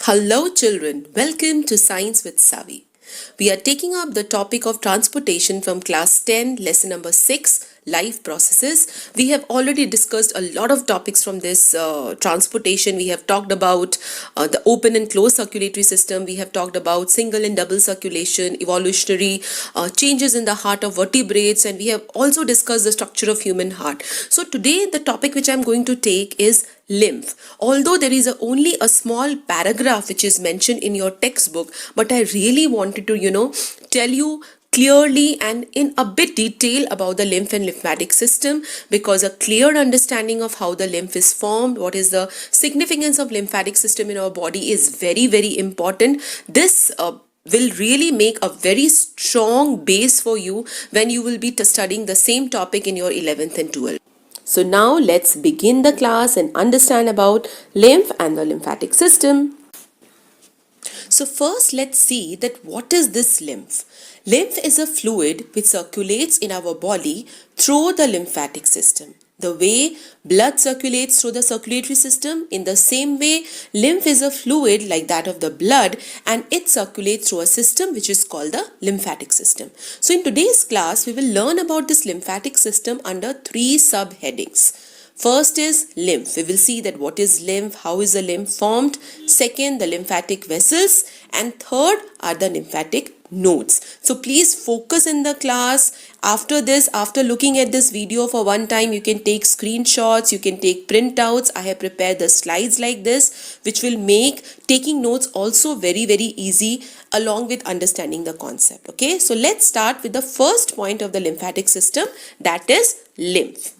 Hello, children. Welcome to Science with Savi. We are taking up the topic of transportation from class 10, lesson number 6, life processes. We have already discussed a lot of topics from this transportation. We have talked about the open and closed circulatory system. We have talked about single and double circulation, evolutionary changes in the heart of vertebrates, and we have also discussed the structure of human heart. So today the topic which I am going to take is lymph. Although there is only a small paragraph which is mentioned in your textbook, but I really wanted to tell you clearly and in a bit detail about the lymph and lymphatic system, because a clear understanding of how the lymph is formed, what is the significance of lymphatic system in our body is very, very important. This will really make a very strong base for you when you will be studying the same topic in your 11th and 12th. So now let's begin the class and understand about lymph and the lymphatic system. So first let's see that what is this lymph? Lymph is a fluid which circulates in our body through the lymphatic system. The way blood circulates through the circulatory system, in the same way, lymph is a fluid like that of the blood, and it circulates through a system which is called the lymphatic system. So in today's class, we will learn about this lymphatic system under 3 subheadings. First is lymph. We will see that what is lymph, how is the lymph formed. Second, the lymphatic vessels. And third are the lymphatic nodes. So please focus in the class. After this, after looking at this video for one time, you can take screenshots, you can take printouts. I have prepared the slides like this, which will make taking notes also very, very easy along with understanding the concept. Okay, so let's start with the first point of the lymphatic system, that is lymph.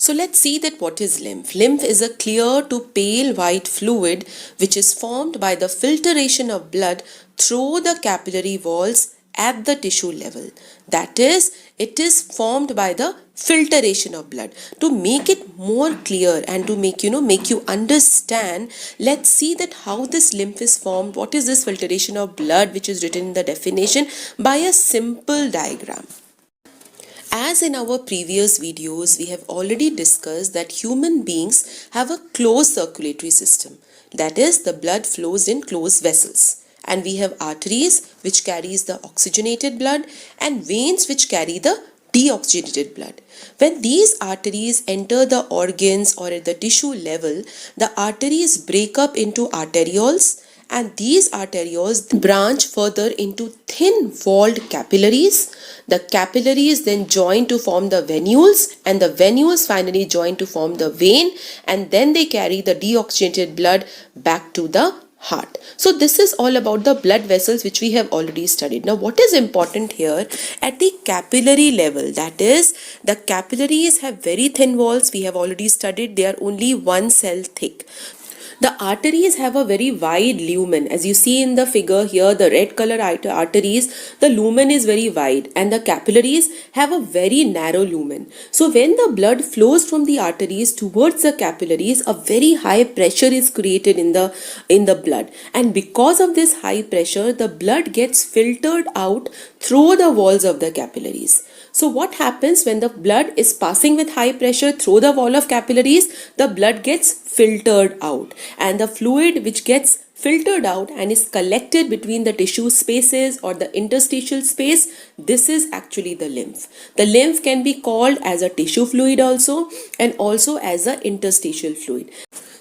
So let's see that what is lymph. Lymph is a clear to pale white fluid which is formed by the filtration of blood through the capillary walls at the tissue level. That is, it is formed by the filtration of blood. To make it more clear and to make you understand, let's see that how this lymph is formed. What is this filtration of blood which is written in the definition by a simple diagram. As in our previous videos, we have already discussed that human beings have a closed circulatory system. That is, the blood flows in closed vessels. And we have arteries which carries the oxygenated blood and veins which carry the deoxygenated blood. When these arteries enter the organs or at the tissue level, the arteries break up into arterioles, and these arterioles branch further into thin-walled capillaries. The capillaries then join to form the venules, and the venules finally join to form the vein, and then they carry the deoxygenated blood back to the heart. So this is all about the blood vessels which we have already studied. Now what is important here at the capillary level, that is, the capillaries have very thin walls. We have already studied they are only 1 cell thick. The arteries have a very wide lumen. As you see in the figure here, the red color arteries, the lumen is very wide, and the capillaries have a very narrow lumen. So when the blood flows from the arteries towards the capillaries, a very high pressure is created in the blood. And because of this high pressure, the blood gets filtered out through the walls of the capillaries. So what happens when the blood is passing with high pressure through the wall of capillaries? The blood gets filtered out, and the fluid which gets filtered out and is collected between the tissue spaces or the interstitial space, this is actually the lymph. The lymph can be called as a tissue fluid also, and also as an interstitial fluid.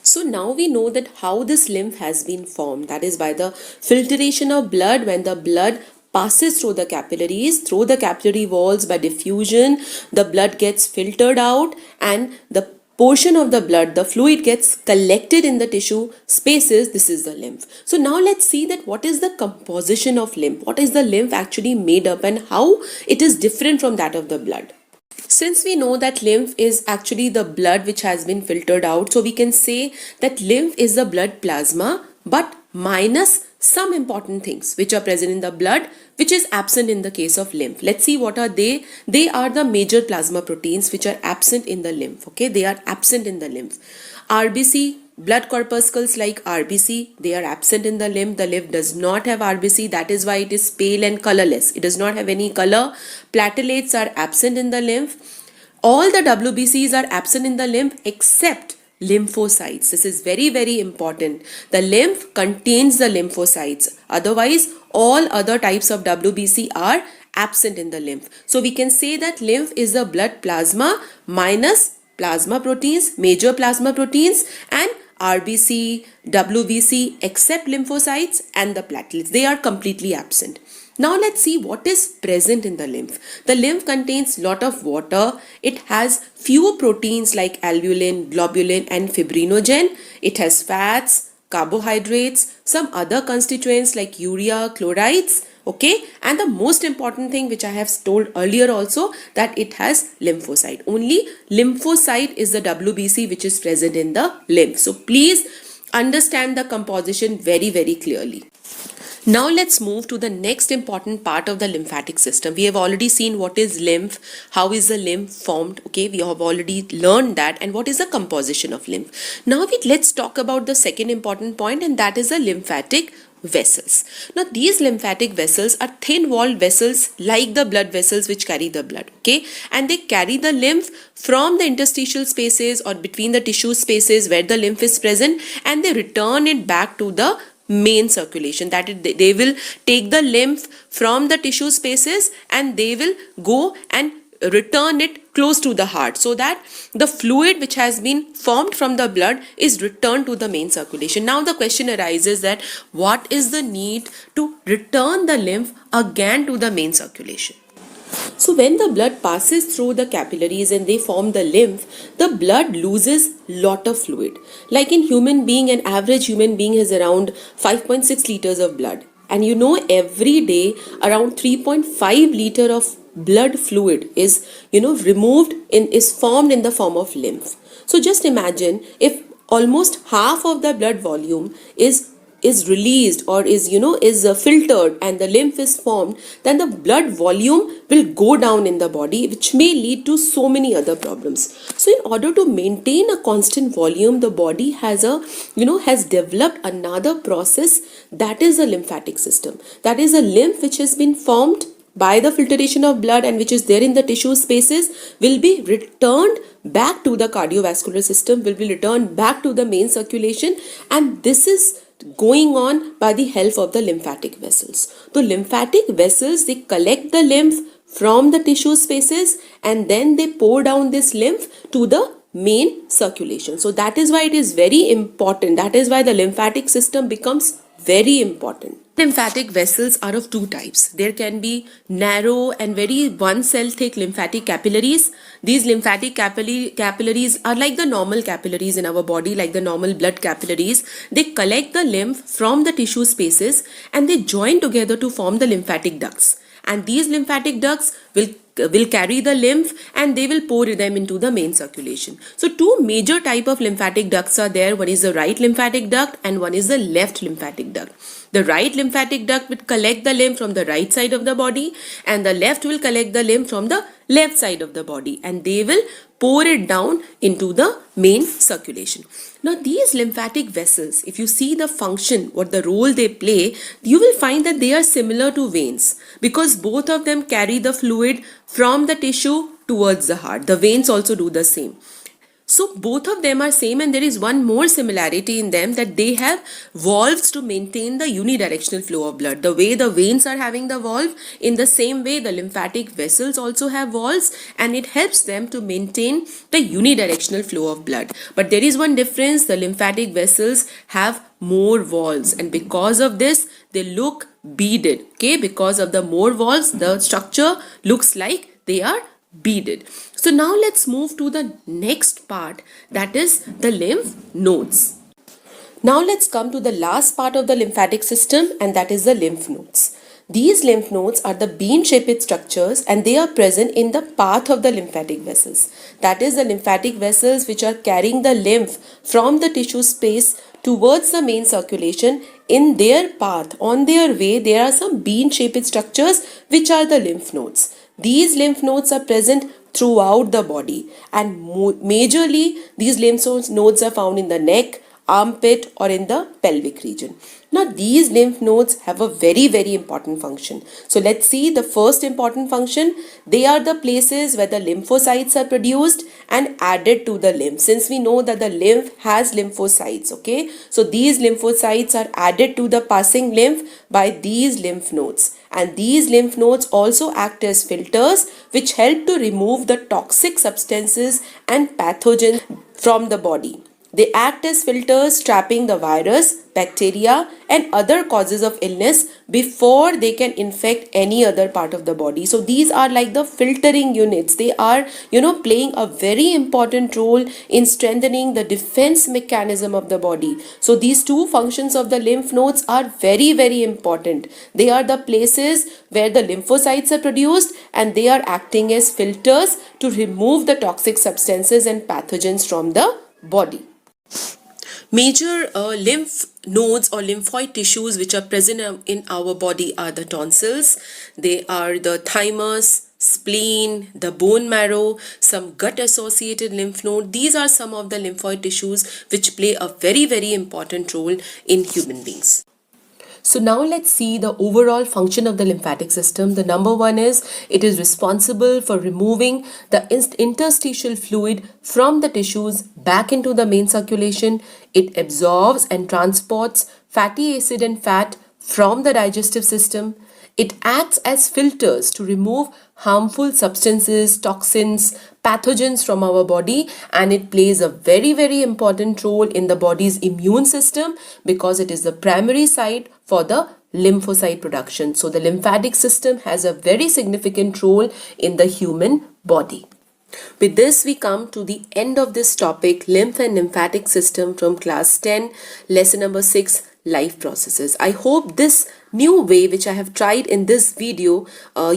So now we know that how this lymph has been formed, that is by the filtration of blood. When the blood passes through the capillaries, through the capillary walls by diffusion, the blood gets filtered out, and the portion of the blood, the fluid, gets collected in the tissue spaces. This is the lymph. So now let's see that what is the composition of lymph. What is the lymph actually made up, and how it is different from that of the blood. Since we know that lymph is actually the blood which has been filtered out, so we can say that lymph is the blood plasma, but minus some important things which are present in the blood which is absent in the case of lymph. Let's see what are they. They are the major plasma proteins which are absent in the lymph. Okay, they are absent in the lymph. RBC, blood corpuscles like RBC, they are absent in the lymph. The lymph does not have RBC, that is why it is pale and colorless. It does not have any color. Platelets are absent in the lymph. All the WBCs are absent in the lymph except lymphocytes. This is very, very important. The lymph contains the lymphocytes. Otherwise, all other types of WBC are absent in the lymph. So we can say that lymph is the blood plasma minus plasma proteins, major plasma proteins, and RBC, WBC except lymphocytes and the platelets. They are completely absent. Now let's see what is present in the lymph. The lymph contains lot of water. It has few proteins like albumin, globulin and fibrinogen. It has fats, carbohydrates, some other constituents like urea, chlorides. Okay, and the most important thing which I have told earlier also, that it has lymphocyte. Only lymphocyte is the WBC which is present in the lymph. So please understand the composition very, very clearly. Now let's move to the next important part of the lymphatic system. We have already seen what is lymph, how is the lymph formed. Okay, we have already learned that, and what is the composition of lymph. Now let's talk about the second important point, and that is the lymphatic vessels. Now these lymphatic vessels are thin walled vessels like the blood vessels which carry the blood. Okay, and they carry the lymph from the interstitial spaces or between the tissue spaces where the lymph is present, and they return it back to the main circulation. That is, they will take the lymph from the tissue spaces and they will go and return it close to the heart, so that the fluid which has been formed from the blood is returned to the main circulation. Now the question arises that what is the need to return the lymph again to the main circulation? So when the blood passes through the capillaries and they form the lymph, the blood loses lot of fluid. Like in human being, an average human being has around 5.6 liters of blood. And you know, every day around 3.5 liter of blood fluid is formed in the form of lymph. So just imagine if almost half of the blood volume is released or is filtered and the lymph is formed, then the blood volume will go down in the body, which may lead to so many other problems. So in order to maintain a constant volume, the body has developed another process, that is the lymphatic system. That is a lymph which has been formed by the filtration of blood and which is there in the tissue spaces will be returned back to the cardiovascular system, will be returned back to the main circulation, and this is going on by the help of the lymphatic vessels. The lymphatic vessels, they collect the lymph from the tissue spaces and then they pour down this lymph to the main circulation. So that is why it is very important. That is why the lymphatic system becomes very important. Lymphatic vessels are of two types. There can be narrow and very one cell thick lymphatic capillaries. These lymphatic capillaries are like the normal capillaries in our body, like the normal blood capillaries. They collect the lymph from the tissue spaces and they join together to form the lymphatic ducts. And these lymphatic ducts will carry the lymph and they will pour them into the main circulation. So two major type of lymphatic ducts are there. One is the right lymphatic duct and one is the left lymphatic duct. The right lymphatic duct will collect the lymph from the right side of the body and the left will collect the lymph from the left side of the body, and they will pour it down into the main circulation. Now these lymphatic vessels, if you see the function, what the role they play, you will find that they are similar to veins because both of them carry the fluid from the tissue towards the heart. The veins also do the same. So both of them are same, and there is one more similarity in them, that they have valves to maintain the unidirectional flow of blood. The way the veins are having the valve, in the same way the lymphatic vessels also have valves, and it helps them to maintain the unidirectional flow of blood. But there is one difference, the lymphatic vessels have more valves, and because of this they look beaded. Okay, because of the more valves, the structure looks like they are beaded. So now let's move to the next part, that is the lymph nodes. Now let's come to the last part of the lymphatic system, and that is the lymph nodes. These lymph nodes are the bean-shaped structures and they are present in the path of the lymphatic vessels. That is the lymphatic vessels which are carrying the lymph from the tissue space towards the main circulation. In their path, on their way, there are some bean-shaped structures which are the lymph nodes. These lymph nodes are present throughout the body, and majorly these lymph nodes are found in the neck, armpit, or in the pelvic region. Now these lymph nodes have a very important function. So let's see the first important function. They are the places where the lymphocytes are produced and added to the lymph. Since we know that the lymph has lymphocytes, okay, so these lymphocytes are added to the passing lymph by these lymph nodes, and these lymph nodes also act as filters which help to remove the toxic substances and pathogens from the body. They act as filters, trapping the virus, bacteria, and other causes of illness before they can infect any other part of the body. So these are like the filtering units. They are, playing a very important role in strengthening the defense mechanism of the body. So these two functions of the lymph nodes are very important. They are the places where the lymphocytes are produced, and they are acting as filters to remove the toxic substances and pathogens from the body. Major lymph nodes or lymphoid tissues which are present in our body are the tonsils. They are the thymus, spleen, the bone marrow, some gut associated lymph node. These are some of the lymphoid tissues which play a very important role in human beings. So now let's see the overall function of the lymphatic system. The number one is it is responsible for removing the interstitial fluid from the tissues back into the main circulation. It absorbs and transports fatty acid and fat from the digestive system. It acts as filters to remove harmful substances, toxins, pathogens from our body, and it plays a very important role in the body's immune system because it is the primary site for the lymphocyte production. So the lymphatic system has a very significant role in the human body. With this, we come to the end of this topic, lymph and lymphatic system, from class 10, lesson number 6, life processes. I hope this new way which I have tried in this video,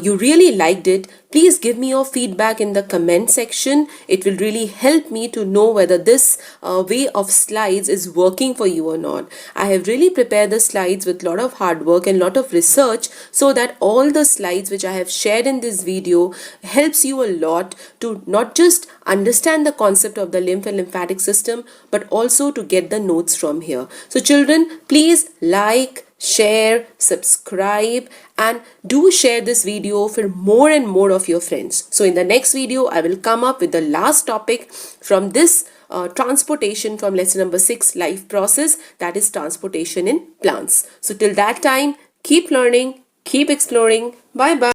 you really liked it. Please give me your feedback in the comment section. It will really help me to know whether this way of slides is working for you or not. I have really prepared the slides with a lot of hard work and lot of research, so that all the slides which I have shared in this video helps you a lot to not just understand the concept of the lymph and lymphatic system, but also to get the notes from here. So children, please like, share, subscribe, and do share this video for more and more of your friends. So in the next video, I will come up with the last topic from this transportation from lesson number 6, life process, that is transportation in plants. So till that time, keep learning, keep exploring. Bye bye.